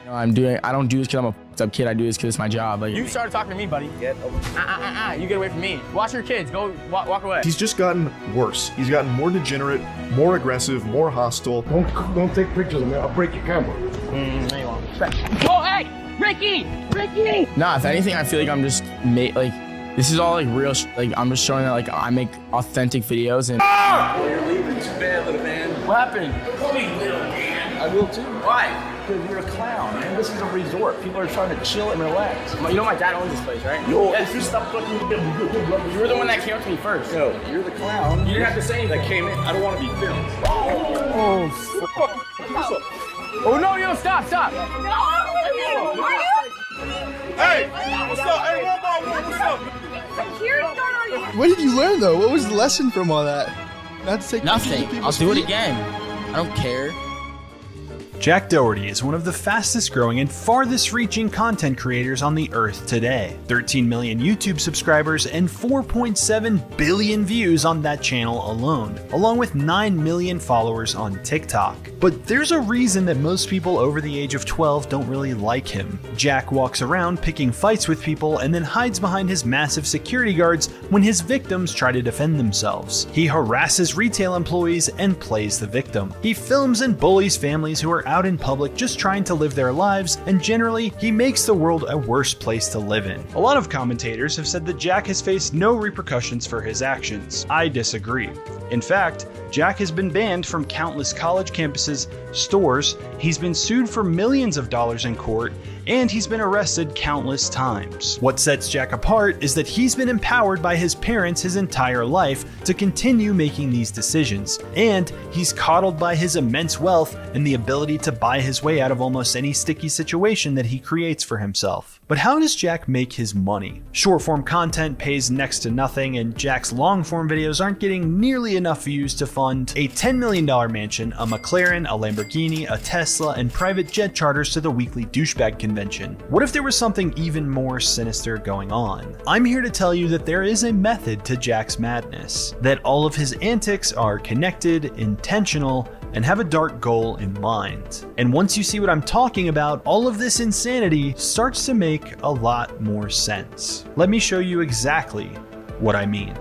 know, I don't do this because I'm a fucked up kid. I do this because it's my job. Like, you started talking to me, buddy. Get over. You get away from me. Watch your kids. Go walk away. He's just gotten worse. He's gotten more degenerate, more aggressive, more hostile. Don't take pictures of me. I'll break your camera. No, you won't. Oh, hey, Ricky! Nah, if anything, I feel like I'm just this is all like real. Like I'm just showing that like I make authentic videos and. Oh, you're leaving too bad, little man. What happened? Call me little man. I will too. Why? Because you're a clown, man. This is a resort. People are trying to chill and relax. You know my dad owns this place, right? Yo, yes. if you stop fucking with him, you were the one that came up to me first. No, you're the clown. You didn't have to say anything. That came in. I don't want to be filmed. Oh, oh no, yo, stop. No, are you? Hey, what's up? Hey, what's up? Security guard, are you? What did you learn though? What was the lesson from all that? Not to take nothing. I'll do it again. I don't care. Jack Doherty is one of the fastest growing and farthest reaching content creators on the earth today. 13 million YouTube subscribers and 4.7 billion views on that channel alone, along with 9 million followers on TikTok. But there's a reason that most people over the age of 12 don't really like him. Jack walks around picking fights with people and then hides behind his massive security guards when his victims try to defend themselves. He harasses retail employees and plays the victim. He films and bullies families who are out in public just trying to live their lives, and generally, he makes the world a worse place to live in. A lot of commentators have said that Jack has faced no repercussions for his actions. I disagree. In fact, Jack has been banned from countless college campuses, stores, he's been sued for millions of dollars in court, and he's been arrested countless times. What sets Jack apart is that he's been empowered by his parents his entire life to continue making these decisions, and he's coddled by his immense wealth and the ability to buy his way out of almost any sticky situation that he creates for himself. But how does Jack make his money? Short-form content pays next to nothing, and Jack's long-form videos aren't getting nearly enough views to fund a $10 million mansion, a McLaren, a Lamborghini, a Tesla, and private jet charters to the weekly douchebag convention. What if there was something even more sinister going on? I'm here to tell you that there is a method to Jack's madness, that all of his antics are connected, intentional, and have a dark goal in mind. And once you see what I'm talking about, all of this insanity starts to make a lot more sense. Let me show you exactly what I mean.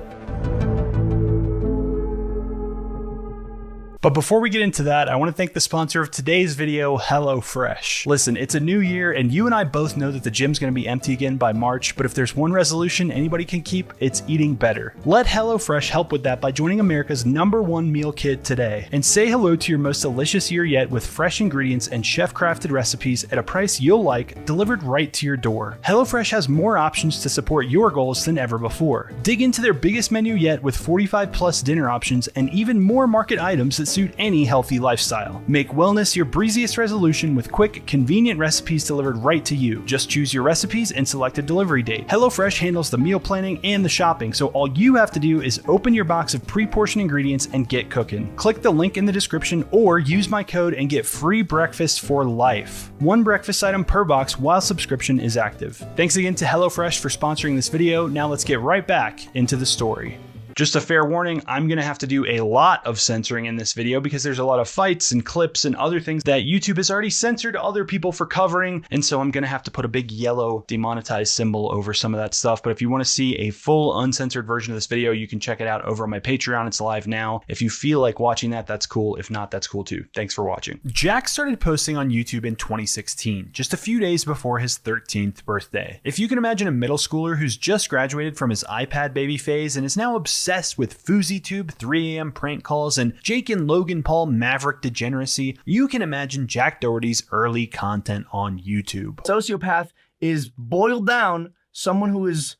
But before we get into that, I want to thank the sponsor of today's video, HelloFresh. Listen, it's a new year, and you and I both know that the gym's going to be empty again by March, but if there's one resolution anybody can keep, it's eating better. Let HelloFresh help with that by joining America's #1 meal kit today, and say hello to your most delicious year yet with fresh ingredients and chef-crafted recipes at a price you'll like, delivered right to your door. HelloFresh has more options to support your goals than ever before. Dig into their biggest menu yet with 45+ dinner options and even more market items that suit any healthy lifestyle. Make wellness your breeziest resolution with quick, convenient recipes delivered right to you. Just choose your recipes and select a delivery date. HelloFresh handles the meal planning and the shopping, so all you have to do is open your box of pre-portioned ingredients and get cooking. Click the link in the description or use my code and get free breakfast for life. One breakfast item per box while subscription is active. Thanks again to HelloFresh for sponsoring this video. Now let's get right back into the story. Just a fair warning, I'm going to have to do a lot of censoring in this video because there's a lot of fights and clips and other things that YouTube has already censored other people for covering, and so I'm going to have to put a big yellow demonetized symbol over some of that stuff. But if you want to see a full uncensored version of this video, you can check it out over on my Patreon. It's live now. If you feel like watching that, that's cool. If not, that's cool too. Thanks for watching. Jack started posting on YouTube in 2016, just a few days before his 13th birthday. If you can imagine a middle schooler who's just graduated from his iPad baby phase and is now obsessed with FouseyTube, 3 AM prank calls, and Jake and Logan Paul maverick degeneracy, you can imagine Jack Doherty's early content on YouTube. Sociopath is boiled down someone who is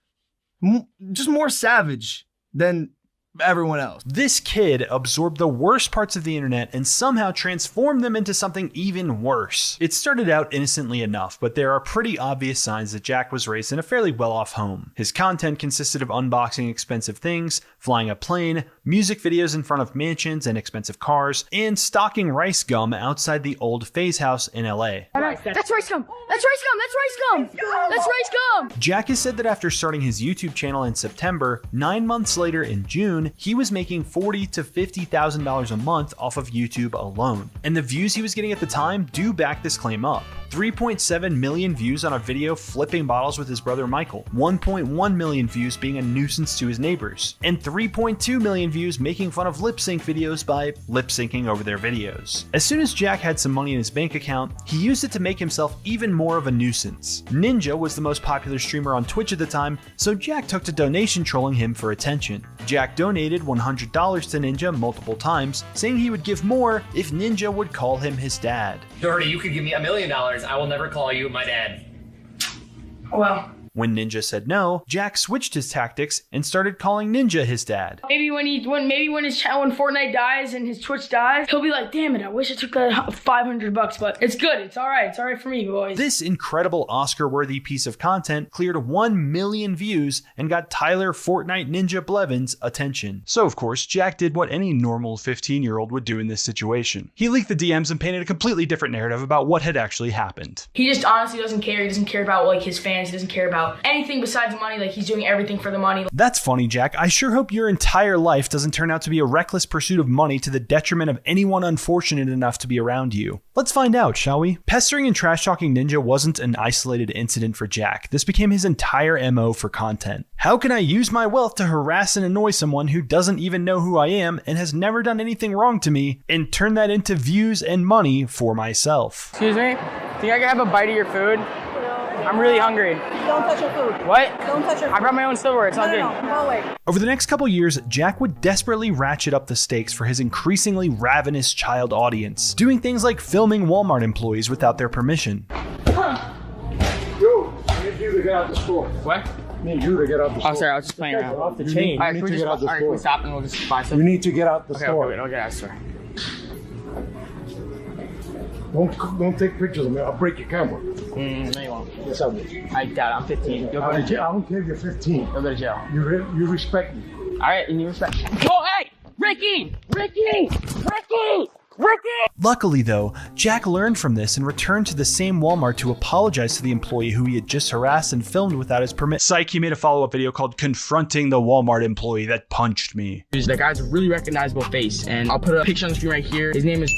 just more savage than everyone else. This kid absorbed the worst parts of the internet and somehow transformed them into something even worse. It started out innocently enough, but there are pretty obvious signs that Jack was raised in a fairly well-off home. His content consisted of unboxing expensive things, flying a plane, music videos in front of mansions and expensive cars, and stocking rice gum outside the old FaZe house in LA. That's rice gum! That's rice gum! That's rice gum! That's rice gum! Jack has said that after starting his YouTube channel in September, 9 months later in June, 2021, he was making $40,000 to $50,000 a month off of YouTube alone. And the views he was getting at the time do back this claim up. 3.7 million views on a video flipping bottles with his brother Michael, 1.1 million views being a nuisance to his neighbors, and 3.2 million views making fun of lip sync videos by lip syncing over their videos. As soon as Jack had some money in his bank account, he used it to make himself even more of a nuisance. Ninja was the most popular streamer on Twitch at the time, so Jack took to donation trolling him for attention. Jack donated $100 to Ninja multiple times, saying he would give more if Ninja would call him his dad. Doherty, you could give me $1 million. I will never call you my dad. Well, When Ninja said no, Jack switched his tactics and started calling Ninja his dad. maybe when Fortnite dies and his Twitch dies, he'll be like, damn it, I wish I took that $500, but it's good. It's all right. It's all right for me, boys. This incredible Oscar-worthy piece of content cleared 1 million views and got Tyler Fortnite Ninja Blevin's attention. So of course, Jack did what any normal 15-year-old would do in this situation. He leaked the DMs and painted a completely different narrative about what had actually happened. He just honestly doesn't care. He doesn't care about like his fans. He doesn't care about anything besides money. Like, he's doing everything for the money. That's funny, Jack. I sure hope your entire life doesn't turn out to be a reckless pursuit of money to the detriment of anyone unfortunate enough to be around you. Let's find out, shall we? Pestering and trash-talking Ninja wasn't an isolated incident for Jack. This became his entire MO for content. How can I use my wealth to harass and annoy someone who doesn't even know who I am and has never done anything wrong to me, and turn that into views and money for myself? Excuse me? Think I can have a bite of your food? I'm really hungry. Don't touch your food. What? Don't touch your food. I brought my own silverware. It's all good. No, go away. Over the next couple years, Jack would desperately ratchet up the stakes for his increasingly ravenous child audience, doing things like filming Walmart employees without their permission. Yo, I need you to get out the store. What? I need you to get out the store. Oh, sorry, I was just playing around. Off the chain. All right, You can need we to get out the can store. we stop and we'll just buy something? You need to get out the store. Okay, wait, I'll get out of the store. Don't take pictures of me. I'll break your camera. No, you won't. Yes, I will. I doubt it. I'm 15. You'll go to jail. I don't care if you're 15. You'll go to jail. You respect me. All right, and you respect. Oh, hey! Ricky! Ricky! Ricky! Ricky! Luckily though, Jack learned from this and returned to the same Walmart to apologize to the employee who he had just harassed and filmed without his permission. Psych, he made a follow-up video called Confronting the Walmart Employee That Punched Me. That guy's a really recognizable face, and I'll put a picture on the screen right here. His name is...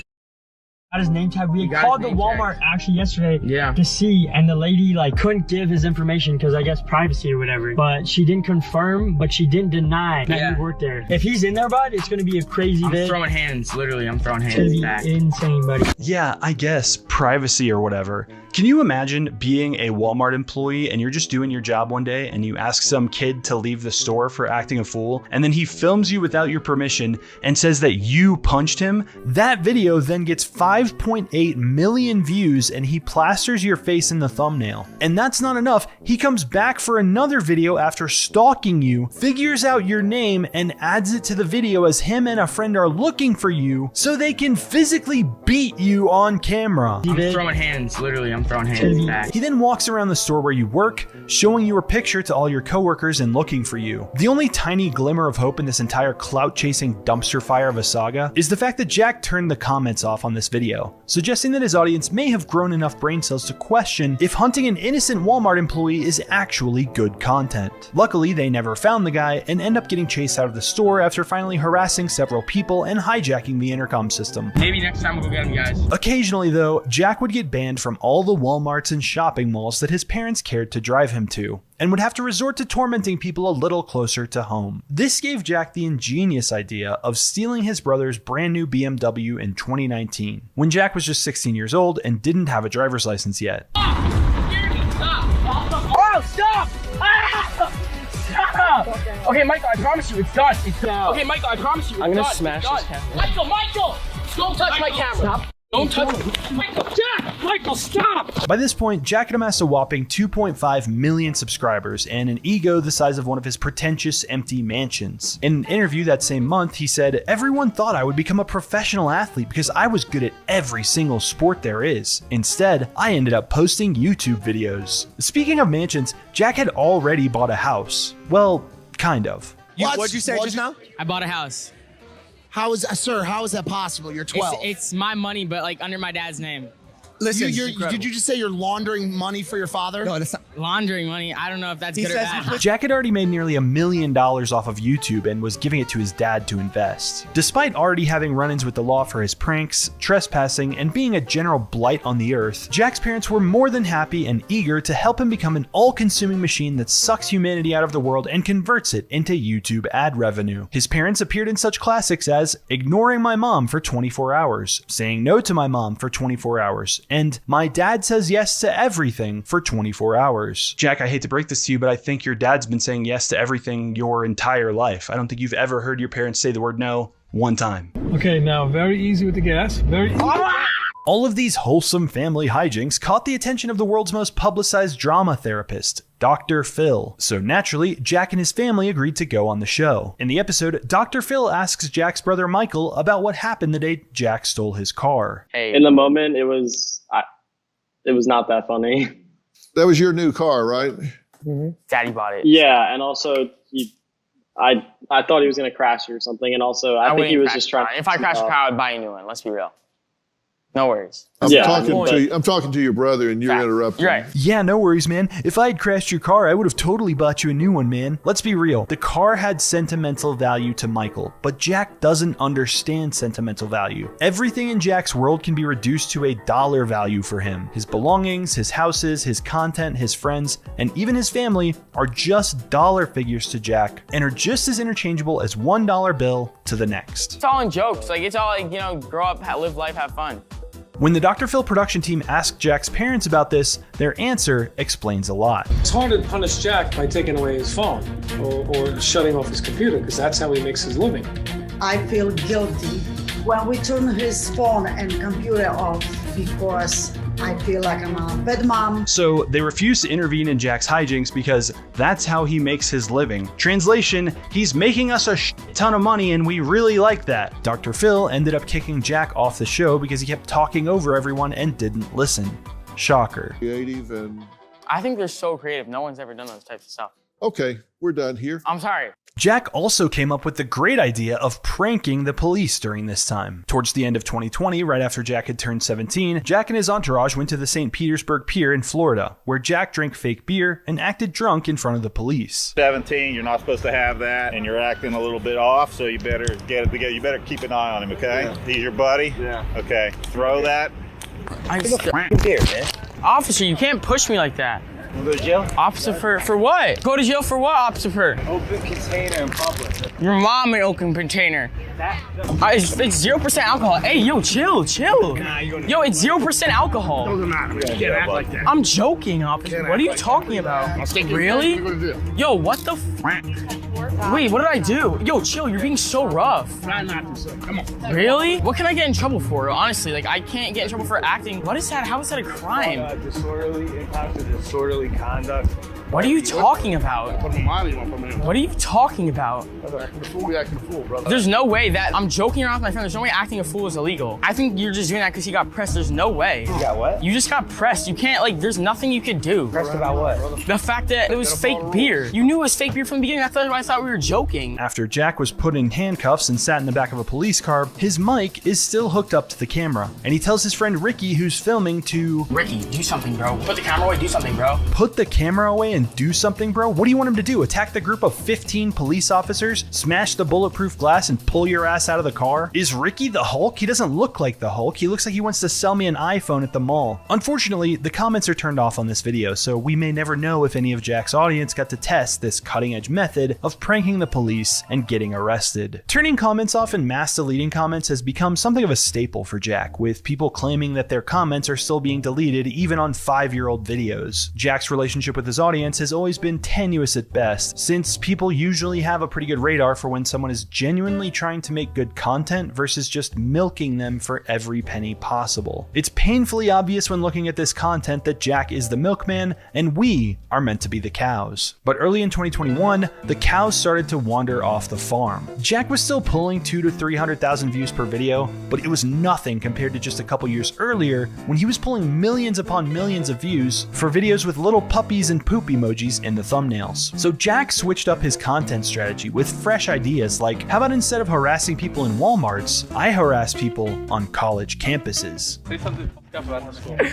Got his name tag. We got called his the name Walmart tag. actually yesterday Yeah. to see, and the lady like couldn't give his information because I guess privacy or whatever. But she didn't confirm, but she didn't deny that he worked there. If he's in there, bud, it's gonna be a crazy I'm vid. throwing hands, literally. I'm throwing It's gonna hands be back. insane, buddy. Yeah, I guess privacy or whatever. Can you imagine being a Walmart employee and you're just doing your job one day and you ask some kid to leave the store for acting a fool, and then he films you without your permission and says that you punched him? That video then gets 5.8 million views and he plasters your face in the thumbnail. And that's not enough. He comes back for another video after stalking you, figures out your name, and adds it to the video as him and a friend are looking for you so they can physically beat you on camera. I'm throwing hands, literally. I'm throwing hands back. He then walks around the store where you work, showing your picture to all your coworkers and looking for you. The only tiny glimmer of hope in this entire clout-chasing dumpster fire of a saga is the fact that Jack turned the comments off on this video, suggesting that his audience may have grown enough brain cells to question if hunting an innocent Walmart employee is actually good content. Luckily, they never found the guy and end up getting chased out of the store after finally harassing several people and hijacking the intercom system. Maybe next time we'll go get him, guys. Occasionally though, Jack would get banned from all the Walmarts and shopping malls that his parents cared to drive him to, and would have to resort to tormenting people a little closer to home. This gave Jack the ingenious idea of stealing his brother's brand new BMW in 2019, when Jack was just 16 years old and didn't have a driver's license yet. Oh, stop! Ah! Stop! Okay, Michael, I promise you, it's done. It's done. Okay, Michael, I promise you, it's I'm gonna done. smash It's this done. camera. Michael! Don't touch my camera. Stop. Don't touch it. Michael, Jack! Michael, stop! By this point, Jack had amassed a whopping 2.5 million subscribers and an ego the size of one of his pretentious empty mansions. In an interview that same month, he said, "Everyone thought I would become a professional athlete because I was good at every single sport there is. Instead, I ended up posting YouTube videos." Speaking of mansions, Jack had already bought a house. Well, kind of. What'd you say just now? I bought a house. How is that possible? You're 12. It's my money, but like under my dad's name. Listen, did you just say you're laundering money for your father? No, that's not laundering money. I don't know if that's good or bad. Jack had already made nearly $1 million off of YouTube and was giving it to his dad to invest. Despite already having run-ins with the law for his pranks, trespassing, and being a general blight on the earth, Jack's parents were more than happy and eager to help him become an all-consuming machine that sucks humanity out of the world and converts it into YouTube ad revenue. His parents appeared in such classics as ignoring my mom for 24 hours, saying no to my mom for 24 hours, and my dad says yes to everything for 24 hours. Jack, I hate to break this to you, but I think your dad's been saying yes to everything your entire life. I don't think you've ever heard your parents say the word no one time. Okay, now very easy with the gas. Very easy. All of these wholesome family hijinks caught the attention of the world's most publicized drama therapist, Dr. Phil. So naturally, Jack and his family agreed to go on the show. In the episode, Dr. Phil asks Jack's brother Michael about what happened the day Jack stole his car. Hey. In the moment, it was not that funny. That was your new car, right? Mm-hmm. Daddy bought it. Yeah, and also I thought he was going to crash or something, and also I think he was just trying. If I crashed a car, I would buy a new one. Let's be real. No worries. I'm talking to your brother and you're interrupting. You're right. Yeah, no worries, man. If I had crashed your car, I would have totally bought you a new one, man. Let's be real. The car had sentimental value to Michael, but Jack doesn't understand sentimental value. Everything in Jack's world can be reduced to a dollar value for him. His belongings, his houses, his content, his friends, and even his family are just dollar figures to Jack and are just as interchangeable as $1 bill to the next. It's all in jokes. Like, it's all like, you know, grow up, live life, have fun. When the Dr. Phil production team asked Jack's parents about this, their answer explains a lot. It's hard to punish Jack by taking away his phone or shutting off his computer, because that's how he makes his living. I feel guilty when we turn his phone and computer off because I feel like I'm a bad mom. So they refuse to intervene in Jack's hijinks because that's how he makes his living. Translation, he's making us a ton of money and we really like that. Dr. Phil ended up kicking Jack off the show because he kept talking over everyone and didn't listen. Shocker. Creative and... I think they're so creative. No one's ever done those types of stuff. Okay, we're done here. I'm sorry. Jack also came up with the great idea of pranking the police during this time. Towards the end of 2020, right after Jack had turned 17, Jack and his entourage went to the St. Petersburg Pier in Florida, where Jack drank fake beer and acted drunk in front of the police. 17, you're not supposed to have that, and you're acting a little bit off, so you better get it together. You better keep an eye on him, okay? Yeah. He's your buddy? Yeah. Okay, throw that. Beer, man. Officer, you can't push me like that. We'll go to jail? Officer, for what? Go to jail for what, officer? Open container in public. Your mom an open container. It's 0% alcohol. Hey, yo, chill. Yo, it's 0% alcohol. Doesn't matter. You can't act like that. I'm joking, officer. What are you talking about? Really? Yo, what the Wait, what did I do? Yo, chill, you're being so rough. Try not to, sir. Come on. Really? What can I get in trouble for? Honestly, like, I can't get in trouble for acting. What is that? How is that a crime? Disorderly conduct. What are you talking about? What are you talking about? Acting a fool, acting a fool, brother. There's no way that I'm joking around with my friend. There's no way acting a fool is illegal. I think you're just doing that because he got pressed. There's no way. You got what? You just got pressed. You can't, like, there's nothing you could do. Pressed about what? The fact that it was fake beer. You knew it was fake beer from the beginning. That's why I thought we were joking. After Jack was put in handcuffs and sat in the back of a police car, his mic is still hooked up to the camera. And he tells his friend Ricky, who's filming, to... Ricky, do something, bro. Put the camera away, do something, bro. Put the camera away and do something, bro? What do you want him to do? Attack the group of 15 police officers? Smash the bulletproof glass and pull your ass out of the car? Is Ricky the Hulk? He doesn't look like the Hulk. He looks like he wants to sell me an iPhone at the mall. Unfortunately, the comments are turned off on this video, so we may never know if any of Jack's audience got to test this cutting-edge method of pranking the police and getting arrested. Turning comments off and mass deleting comments has become something of a staple for Jack, with people claiming that their comments are still being deleted even on 5-year-old videos. Jack's relationship with his audience has always been tenuous at best, since people usually have a pretty good radar for when someone is genuinely trying to make good content versus just milking them for every penny possible. It's painfully obvious when looking at this content that Jack is the milkman and we are meant to be the cows. But early in 2021, the cows started to wander off the farm. Jack was still pulling 200,000 to 300,000 views per video, but it was nothing compared to just a couple years earlier when he was pulling millions upon millions of views for videos with little puppies and poop emojis in the thumbnails. So Jack switched up his content strategy with fresh ideas like, how about instead of harassing people in Walmarts, I harass people on college campuses? Say something.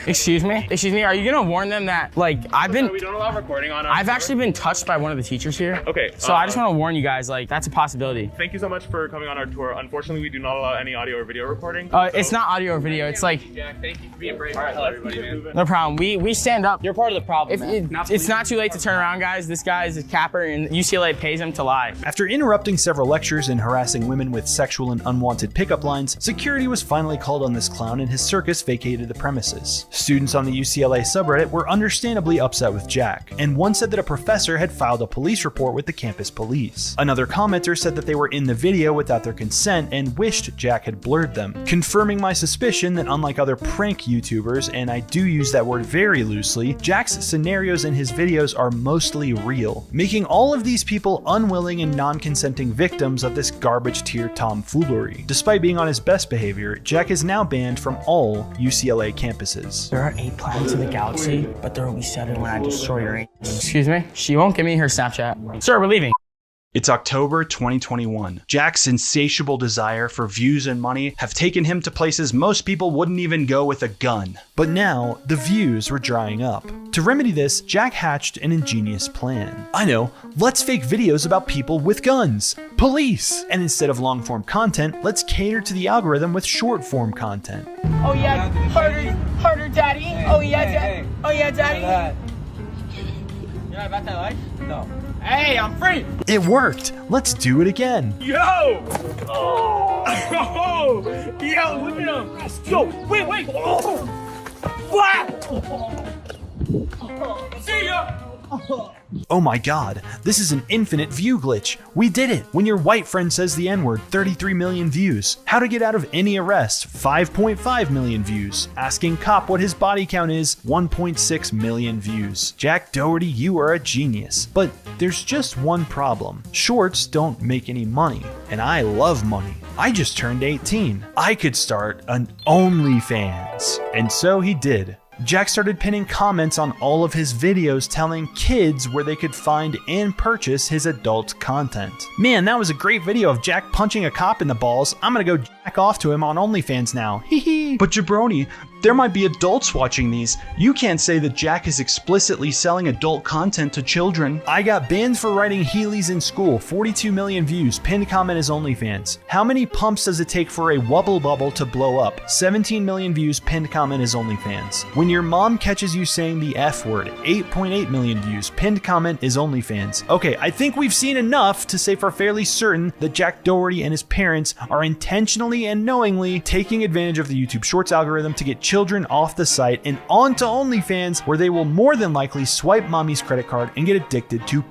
Excuse me? Excuse me, are you gonna warn them that, like, We don't allow recording on our I've actually been touched by one of the teachers here. Okay. So I just want to warn you guys, like, that's a possibility. Thank you so much for coming on our tour. Unfortunately, we do not allow any audio or video recording. It's not audio or video, it's like... Jack, thank you for being brave. All right, hello everybody, man. No problem, we stand up. You're part of the problem, It's not too late to turn around, guys. This guy is a capper and UCLA pays him to lie. After interrupting several lectures and harassing women with sexual and unwanted pickup lines, security was finally called on this clown and his circus vacated the premises. Students on the UCLA subreddit were understandably upset with Jack, and one said that a professor had filed a police report with the campus police. Another commenter said that they were in the video without their consent and wished Jack had blurred them, confirming my suspicion that unlike other prank YouTubers, and I do use that word very loosely, Jack's scenarios in his videos are mostly real, making all of these people unwilling and non-consenting victims of this garbage tier tomfoolery. Despite being on his best behavior, Jack is now banned from all UCLA campuses. There are 8 planets in the galaxy, but there will be 7 when I destroy your 8. Excuse me? She won't give me her Snapchat. Sir, we're leaving. It's October 2021. Jack's insatiable desire for views and money have taken him to places most people wouldn't even go with a gun. But now, the views were drying up. To remedy this, Jack hatched an ingenious plan. I know, let's fake videos about people with guns. Police! And instead of long-form content, let's cater to the algorithm with short-form content. Oh yeah, harder, daddy. Oh yeah, daddy. Oh yeah, daddy. You're not about that life? No. Hey, I'm free. It worked. Let's do it again. Yo! Oh! Yo, look at him. Yo, wait. Oh! What? See ya. Oh my god, this is an infinite view glitch. We did it! When your white friend says the N-word, 33 million views. How to get out of any arrest, 5.5 million views. Asking cop what his body count is, 1.6 million views. Jack Doherty, you are a genius. But there's just one problem. Shorts don't make any money, and I love money. I just turned 18. I could start an OnlyFans. And so he did. Jack started pinning comments on all of his videos telling kids where they could find and purchase his adult content. Man, that was a great video of Jack punching a cop in the balls. I'm gonna go jack off to him on OnlyFans now. Hehe. But Jabroni, there might be adults watching these. You can't say that Jack is explicitly selling adult content to children. I got banned for writing Heelys in school, 42 million views, pinned comment is OnlyFans. How many pumps does it take for a wubble bubble to blow up? 17 million views, pinned comment is OnlyFans. When your mom catches you saying the F word, 8.8 million views, pinned comment is OnlyFans. Okay, I think we've seen enough to say for fairly certain that Jack Doherty and his parents are intentionally and knowingly taking advantage of the YouTube Shorts algorithm to get children off the site and onto OnlyFans, where they will more than likely swipe mommy's credit card and get addicted to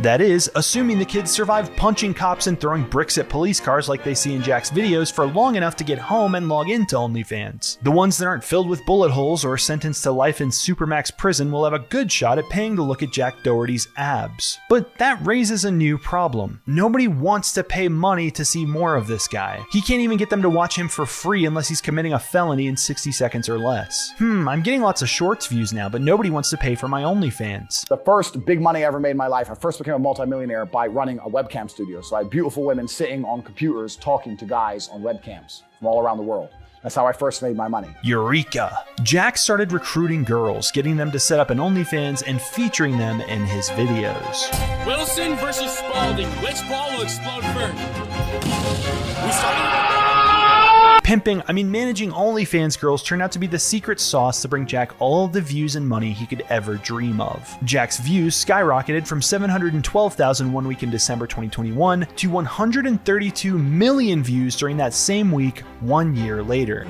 that is, assuming the kids survive punching cops and throwing bricks at police cars like they see in Jack's videos for long enough to get home and log into OnlyFans. The ones that aren't filled with bullet holes or sentenced to life in Supermax prison will have a good shot at paying to look at Jack Doherty's abs. But that raises a new problem. Nobody wants to pay money to see more of this guy. He can't even get them to watch him for free unless he's committing a felony in 60 seconds or less. I'm getting lots of Shorts views now, but nobody wants to pay for my OnlyFans. The first big money I ever made in my life, I first became a multimillionaire by running a webcam studio. So I had beautiful women sitting on computers talking to guys on webcams from all around the world. That's how I first made my money. Eureka! Jack started recruiting girls, getting them to set up an OnlyFans and featuring them in his videos. Wilson versus Spalding. Which ball will explode first? We started. Managing OnlyFans girls turned out to be the secret sauce to bring Jack all of the views and money he could ever dream of. Jack's views skyrocketed from 712,000 one week in December 2021 to 132 million views during that same week 1 year later.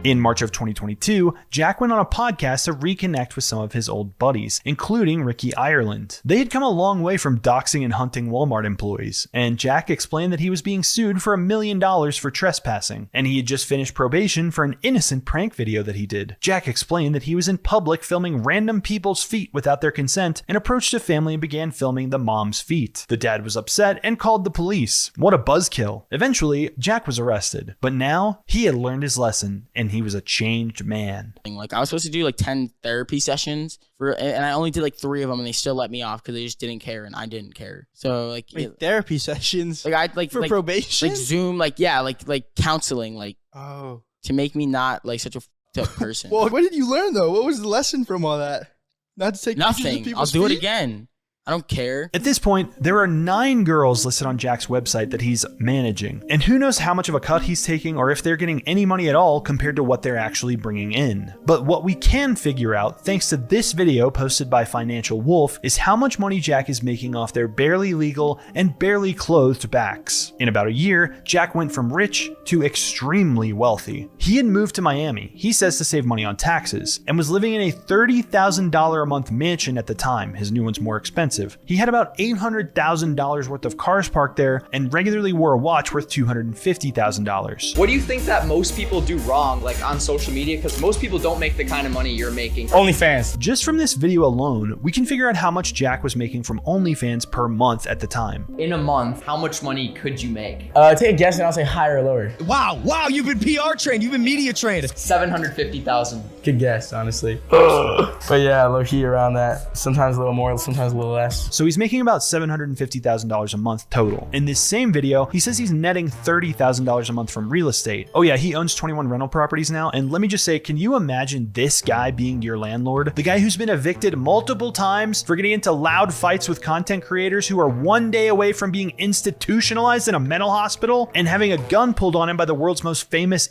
In March of 2022, Jack went on a podcast to reconnect with some of his old buddies, including Ricky Ireland. They had come a long way from doxing and hunting Walmart employees, and Jack explained that he was being sued for $1 million for trespassing, and he had just finished probation for an innocent prank video that he did. Jack explained that he was in public filming random people's feet without their consent and approached a family and began filming the mom's feet. The dad was upset and called the police. What a buzzkill. Eventually, Jack was arrested, but now he had learned his lesson, and he was a changed man. Like, I was supposed to do like 10 therapy sessions and I only did like 3 of them, and they still let me off because they just didn't care and I didn't care. So like, therapy sessions, like I like for like, probation, like Zoom, like yeah, like counseling, like oh. to make me not like such a fucked up person. Well, what did you learn though? What was the lesson from all that? Not to take pictures of Nothing. people's I'll do it feet? again. I don't care. At this point, there are 9 girls listed on Jack's website that he's managing. And who knows how much of a cut he's taking or if they're getting any money at all compared to what they're actually bringing in. But what we can figure out, thanks to this video posted by Financial Wolf, is how much money Jack is making off their barely legal and barely clothed backs. In about a year, Jack went from rich to extremely wealthy. He had moved to Miami, he says to save money on taxes, and was living in a $30,000 a month mansion at the time. His new one's more expensive. He had about $800,000 worth of cars parked there and regularly wore a watch worth $250,000. What do you think that most people do wrong, like on social media? Because most people don't make the kind of money you're making. OnlyFans. Just from this video alone, we can figure out how much Jack was making from OnlyFans per month at the time. In a month, how much money could you make? Take a guess and I'll say higher or lower. Wow, you've been PR trained, you've been media trained. 750,000. Good guess, honestly. But yeah, low key around that. Sometimes a little more, sometimes a little less. So he's making about $750,000 a month total. In this same video, he says he's netting $30,000 a month from real estate. Oh yeah, he owns 21 rental properties now. And let me just say, can you imagine this guy being your landlord? The guy who's been evicted multiple times for getting into loud fights with content creators who are one day away from being institutionalized in a mental hospital and having a gun pulled on him by the world's most famous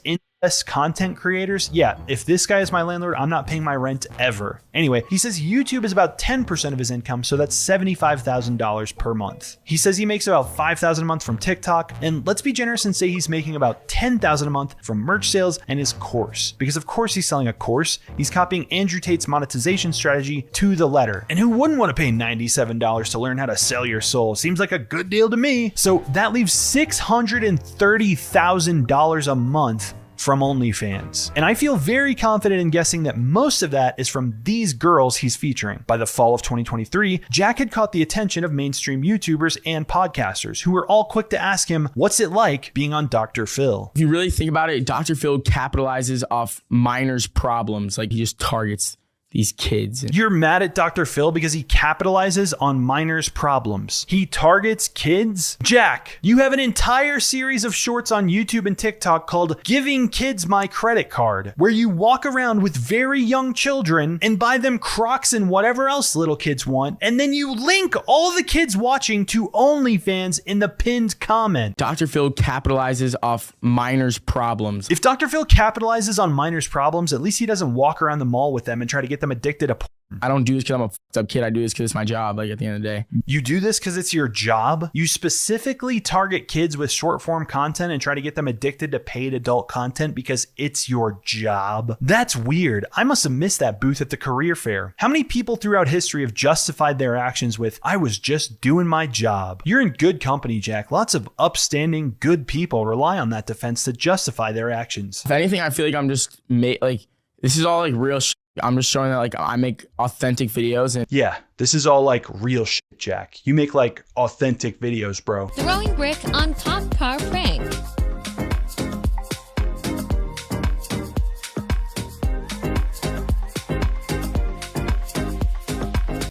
content creators? Yeah, if this guy is my landlord, I'm not paying my rent ever. Anyway, he says YouTube is about 10% of his income, so that's $75,000 per month. He says he makes about $5,000 a month from TikTok, and let's be generous and say he's making about $10,000 a month from merch sales and his course. Because of course he's selling a course, he's copying Andrew Tate's monetization strategy to the letter. And who wouldn't want to pay $97 to learn how to sell your soul? Seems like a good deal to me. So that leaves $630,000 a month from OnlyFans. And I feel very confident in guessing that most of that is from these girls he's featuring. By the fall of 2023, Jack had caught the attention of mainstream YouTubers and podcasters who were all quick to ask him, what's it like being on Dr. Phil? If you really think about it, Dr. Phil capitalizes off minors' problems. Like he just targets these kids. You're mad at Dr. Phil because he capitalizes on minors' problems. He targets kids? Jack, you have an entire series of shorts on YouTube and TikTok called Giving Kids My Credit Card, where you walk around with very young children and buy them Crocs and whatever else little kids want, and then you link all the kids watching to OnlyFans in the pinned comment. Dr. Phil capitalizes off minors' problems. If Dr. Phil capitalizes on minors' problems, at least he doesn't walk around the mall with them and try to get them addicted to porn. I don't do this because I'm a fucked up kid. I do this because it's my job, like at the end of the day. You do this because it's your job? You specifically target kids with short form content and try to get them addicted to paid adult content because it's your job? That's weird. I must have missed that booth at the career fair. How many people throughout history have justified their actions with, I was just doing my job? You're in good company, Jack. Lots of upstanding, good people rely on that defense to justify their actions. If anything, I feel like I'm just like, this is all like real shit. I'm just showing that like I make authentic videos. And yeah, this is all like real shit, Jack. You make like authentic videos, bro. Throwing brick on cop car prank.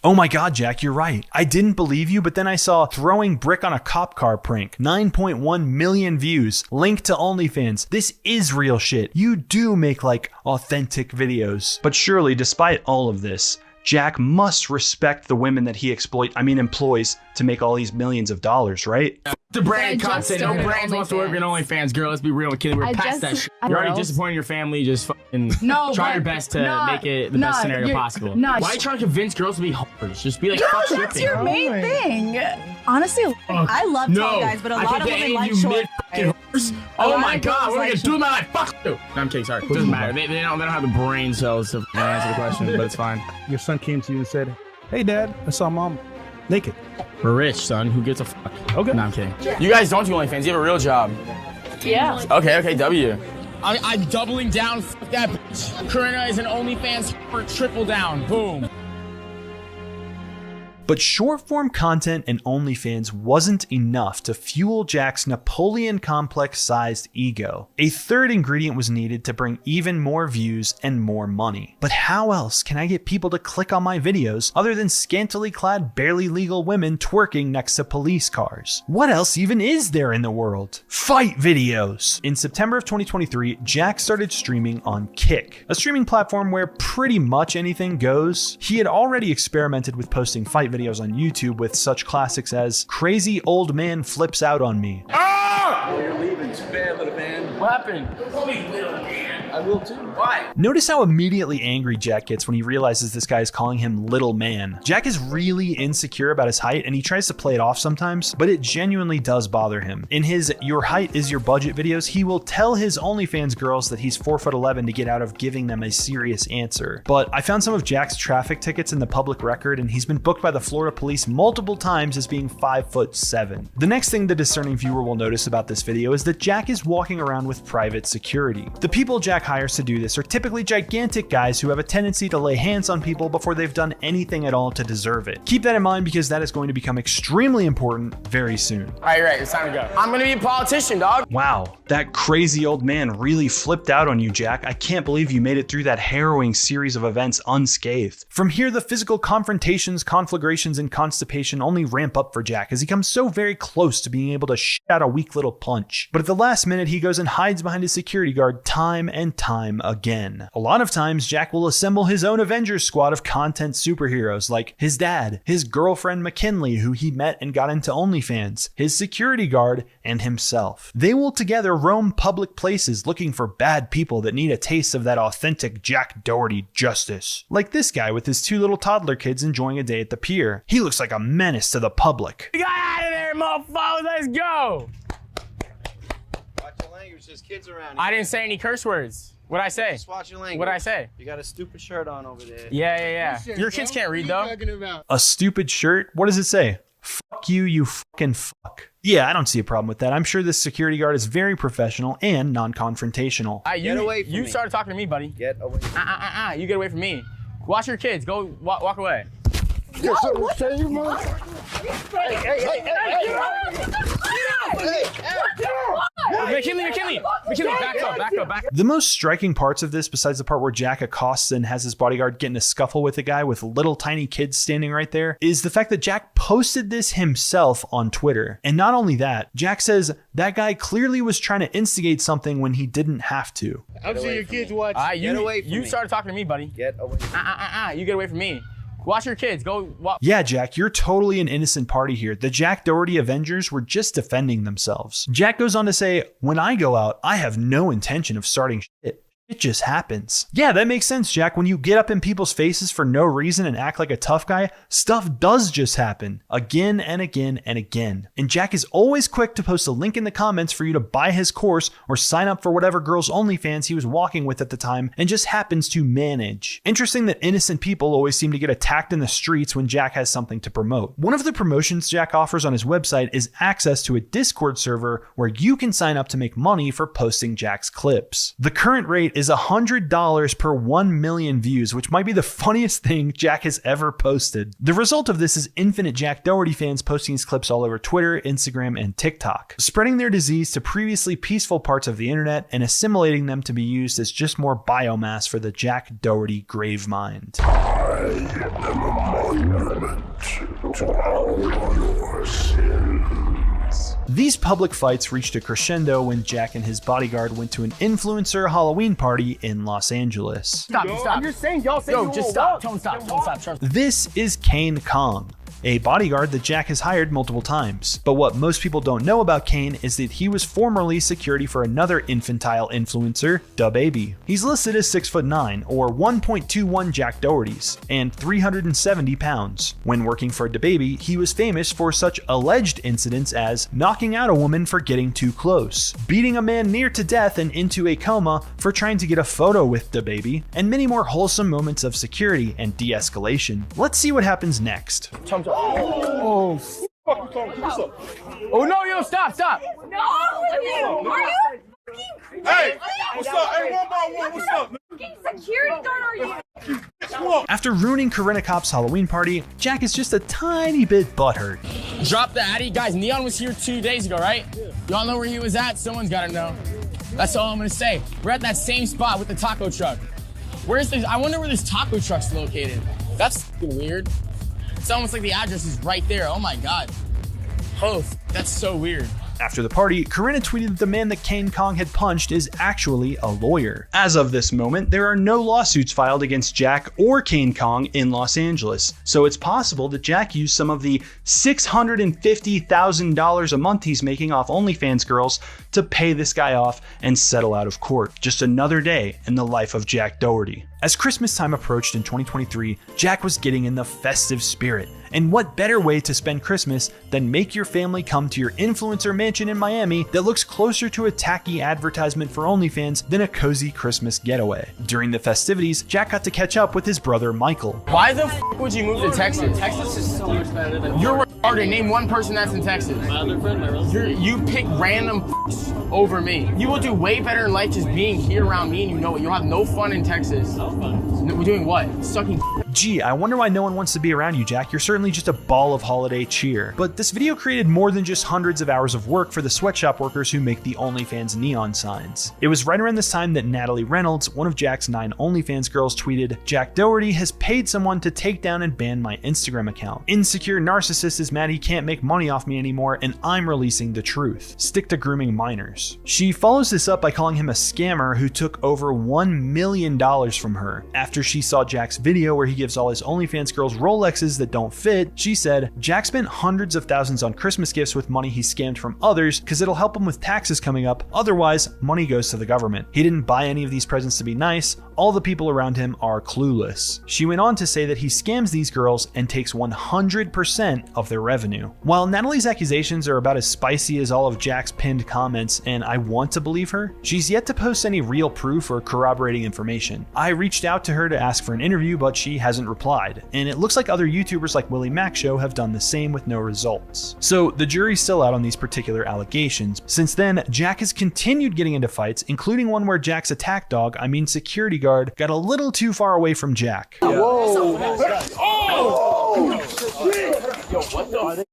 Oh my God, Jack, you're right. I didn't believe you, but then I saw throwing brick on a cop car prank. 9.1 million views. Link to OnlyFans. This is real shit. You do make like authentic videos. But surely, despite all of this, Jack must respect the women that he employs to make all these millions of dollars, right? The brand content. No brands wants to work in OnlyFans, girl. Let's be real, kid. We're past that shit. You're already disappointing your family. Just fucking try your best to make it the best scenario possible. Why are you trying to convince girls to be whores? Just be like, fuck shipping. That's your main thing. Honestly, I love tall guys, but a lot of women like short guys. Oh my God, what are we gonna do with my life? Fuck you. No, I'm kidding, sorry. It doesn't matter. They don't have the brain cells to answer the question, but it's fine. Your son came to you and said, hey dad, I saw mom naked. We're rich, son. Who gives a fuck? Okay. No, I'm kidding. You guys don't do OnlyFans. You have a real job. Yeah. Okay, W. I'm doubling down. Fuck that bitch. Corinna is an OnlyFans for triple down. Boom. But short-form content and OnlyFans wasn't enough to fuel Jack's Napoleon complex-sized ego. A third ingredient was needed to bring even more views and more money. But how else can I get people to click on my videos other than scantily clad, barely legal women twerking next to police cars? What else even is there in the world? Fight videos! In September of 2023, Jack started streaming on Kick, a streaming platform where pretty much anything goes. He had already experimented with posting fight videos on YouTube with such classics as "Crazy Old Man Flips Out on Me." Oh, you're leaving. Too bad, little man. What happened? Call me little man. I will too. Why? Notice how immediately angry Jack gets when he realizes this guy is calling him little man. Jack is really insecure about his height and he tries to play it off sometimes, but it genuinely does bother him. In his "Your height is your budget" videos, he will tell his OnlyFans girls that he's 4'11" to get out of giving them a serious answer. But I found some of Jack's traffic tickets in the public record and he's been booked by the Florida police multiple times as being 5'7". The next thing the discerning viewer will notice about this video is that Jack is walking around with private security. The people Jack hires to do this are typically gigantic guys who have a tendency to lay hands on people before they've done anything at all to deserve it. Keep that in mind because that is going to become extremely important very soon. All right, it's time to go. I'm gonna be a politician, dog. Wow, that crazy old man really flipped out on you, Jack. I can't believe you made it through that harrowing series of events unscathed. From here, the physical confrontations, conflagrations, and constipation only ramp up for Jack as he comes so very close to being able to shit out a weak little punch. But at the last minute, he goes and hides behind his security guard time and time again. A lot of times, Jack will assemble his own Avengers squad of content superheroes like his dad, his girlfriend McKinley, who he met and got into OnlyFans, his security guard, and himself. They will together roam public places looking for bad people that need a taste of that authentic Jack Doherty justice. Like this guy with his 2 little toddler kids enjoying a day at the pier. He looks like a menace to the public. We got out of there, motherfucker. Let's go. Watch your language. There's kids around here. I didn't say any curse words. What'd I say? Just watch your language. What'd I say? You got a stupid shirt on over there. Yeah. Your kids can't read though. A stupid shirt? What does it say? Fuck you, you fucking fuck. Yeah, I don't see a problem with that. I'm sure this security guard is very professional and non-confrontational. Get away from me. You started talking to me, buddy. Get away from me. You get away from me. Watch your kids. Go walk away. No, what? Say you McKinley, back up. The most striking parts of this, besides the part where Jack accosts and has his bodyguard get in a scuffle with a guy with little tiny kids standing right there, is the fact that Jack posted this himself on Twitter. And not only that, Jack says that guy clearly was trying to instigate something when he didn't have to. I'm sure your kids watch. Get away from me. You started talking to me, buddy. Get away from me. You get away from me. Watch your kids. Go walk. Yeah, Jack, you're totally an innocent party here. The Jack Doherty Avengers were just defending themselves. Jack goes on to say, "When I go out, I have no intention of starting shit. It just happens." Yeah, that makes sense, Jack. When you get up in people's faces for no reason and act like a tough guy, stuff does just happen. Again and again and again. And Jack is always quick to post a link in the comments for you to buy his course or sign up for whatever girl's OnlyFans he was walking with at the time and just happens to manage. Interesting that innocent people always seem to get attacked in the streets when Jack has something to promote. One of the promotions Jack offers on his website is access to a Discord server where you can sign up to make money for posting Jack's clips. The current rate is $100 per 1 million views, which might be the funniest thing Jack has ever posted. The result of this is infinite Jack Doherty fans posting his clips all over Twitter, Instagram, and TikTok, spreading their disease to previously peaceful parts of the internet and assimilating them to be used as just more biomass for the Jack Doherty grave mind. I am a monument to all your sins. These public fights reached a crescendo when Jack and his bodyguard went to an influencer Halloween party in Los Angeles. Stop. You're saying y'all say just stop. Tone stop. This is Kane Kong, a bodyguard that Jack has hired multiple times. But what most people don't know about Kane is that he was formerly security for another infantile influencer, DaBaby. He's listed as 6'9", or 1.21 Jack Dohertys, and 370 pounds. When working for DaBaby, he was famous for such alleged incidents as knocking out a woman for getting too close, beating a man near to death and into a coma for trying to get a photo with DaBaby, and many more wholesome moments of security and de-escalation. Let's see what happens next. Oh no, yo, stop. No, are you fucking crazy? Hey, what's up? Hey, one by one, what's up? Fucking security guard are you? After ruining Corinna Kopp's Halloween party, Jack is just a tiny bit butthurt. Drop the Addy. Guys, Neon was here 2 days ago, right? Y'all know where he was at? Someone's gotta know. That's all I'm gonna say. We're at that same spot with the taco truck. I wonder where this taco truck's located. That's fucking weird. It's almost like the address is right there. Oh my God. Oh, that's so weird. After the party, Corinna tweeted that the man that Kane Kong had punched is actually a lawyer. As of this moment, there are no lawsuits filed against Jack or Kane Kong in Los Angeles, so it's possible that Jack used some of the $650,000 a month he's making off OnlyFans girls to pay this guy off and settle out of court. Just another day in the life of Jack Doherty. As Christmas time approached in 2023, Jack was getting in the festive spirit. And what better way to spend Christmas than make your family come to your influencer mansion in Miami that looks closer to a tacky advertisement for OnlyFans than a cozy Christmas getaway. During the festivities, Jack got to catch up with his brother Michael. Why the f would you move to Texas? Texas is so much better than... You're retarded. Name one person that's in Texas. My other friend, my relative. You pick random over me. You will do way better in life just being here around me, and you know it. You'll have no fun in Texas. No fun. We're doing what? Sucking. Gee, I wonder why no one wants to be around you, Jack. You're certainly just a ball of holiday cheer. But this video created more than just hundreds of hours of work for the sweatshop workers who make the OnlyFans neon signs. It was right around this time that Natalie Reynolds, one of Jack's 9 OnlyFans girls, tweeted, "Jack Doherty has paid someone to take down and ban my Instagram account. Insecure narcissist is mad he can't make money off me anymore, and I'm releasing the truth. Stick to grooming minors." She follows this up by calling him a scammer who took over $1 million from her. After she saw Jack's video where he gives all his OnlyFans girls Rolexes that don't fit, she said, "Jack spent hundreds of thousands on Christmas gifts with money he scammed from others because it'll help him with taxes coming up. Otherwise, money goes to the government. He didn't buy any of these presents to be nice. All the people around him are clueless." She went on to say that he scams these girls and takes 100% of their revenue. While Natalie's accusations are about as spicy as all of Jack's pinned comments, and I want to believe her, she's yet to post any real proof or corroborating information. I reached out to her to ask for an interview, but she hasn't replied, and it looks like other YouTubers like Willie Mac Show have done the same with no results. So the jury's still out on these particular allegations. Since then, Jack has continued getting into fights, including one where Jack's attack dog, security guard, got a little too far away from Jack. Whoa! Oh! Yo, what the?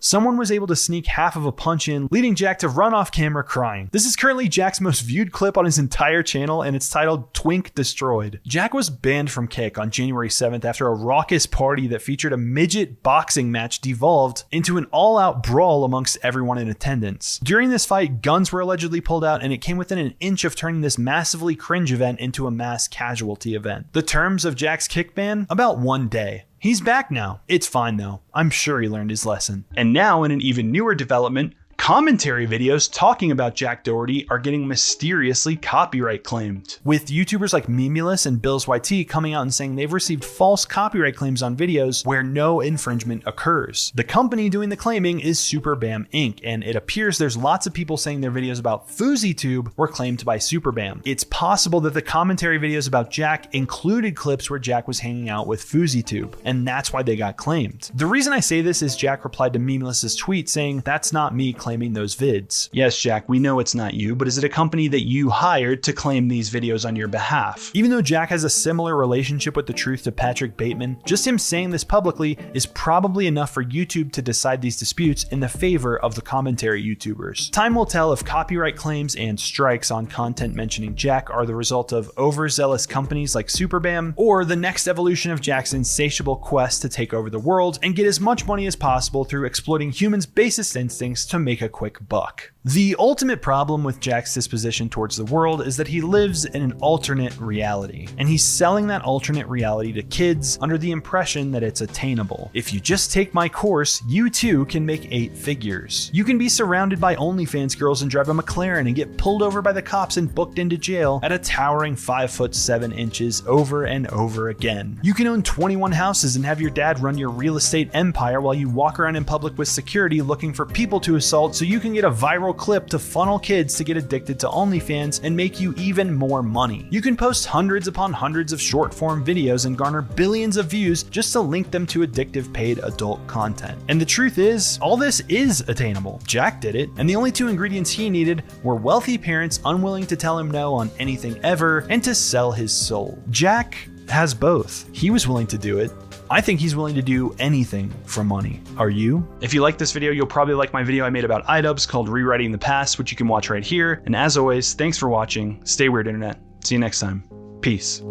Someone was able to sneak half of a punch in, leading Jack to run off camera crying. This is currently Jack's most viewed clip on his entire channel, and it's titled Twink Destroyed. Jack was banned from Kick on January 7th after a raucous party that featured a midget boxing match devolved into an all-out brawl amongst everyone in attendance. During this fight, guns were allegedly pulled out, and it came within an inch of turning this massively cringe event into a mass casualty event. The terms of Jack's Kick ban? About 1 day. He's back now. It's fine though. I'm sure he learned his lesson. And now, in an even newer development, commentary videos talking about Jack Doherty are getting mysteriously copyright claimed, with YouTubers like Memulus and Bills YT coming out and saying they've received false copyright claims on videos where no infringement occurs. The company doing the claiming is SuperBam Inc., and it appears there's lots of people saying their videos about FouseyTube were claimed by SuperBam. It's possible that the commentary videos about Jack included clips where Jack was hanging out with FouseyTube, and that's why they got claimed. The reason I say this is Jack replied to Memulus's tweet saying, "That's not me claiming those vids." Yes, Jack, we know it's not you, but is it a company that you hired to claim these videos on your behalf? Even though Jack has a similar relationship with the truth to Patrick Bateman, just him saying this publicly is probably enough for YouTube to decide these disputes in the favor of the commentary YouTubers. Time will tell if copyright claims and strikes on content mentioning Jack are the result of overzealous companies like SuperBam, or the next evolution of Jack's insatiable quest to take over the world and get as much money as possible through exploiting humans' basest instincts to make a quick buck. The ultimate problem with Jack's disposition towards the world is that he lives in an alternate reality, and he's selling that alternate reality to kids under the impression that it's attainable. If you just take my course, you too can make 8 figures. You can be surrounded by OnlyFans girls and drive a McLaren and get pulled over by the cops and booked into jail at a towering 5'7" over and over again. You can own 21 houses and have your dad run your real estate empire while you walk around in public with security looking for people to assault so you can get a viral clip to funnel kids to get addicted to OnlyFans and make you even more money. You can post hundreds upon hundreds of short form videos and garner billions of views just to link them to addictive paid adult content. And the truth is, all this is attainable. Jack did it, and the only 2 ingredients he needed were wealthy parents unwilling to tell him no on anything ever and to sell his soul. Jack has both. He was willing to do it. I think he's willing to do anything for money. Are you? If you like this video, you'll probably like my video I made about iDubbbz called Rewriting the Past, which you can watch right here. And as always, thanks for watching. Stay weird, internet. See you next time. Peace.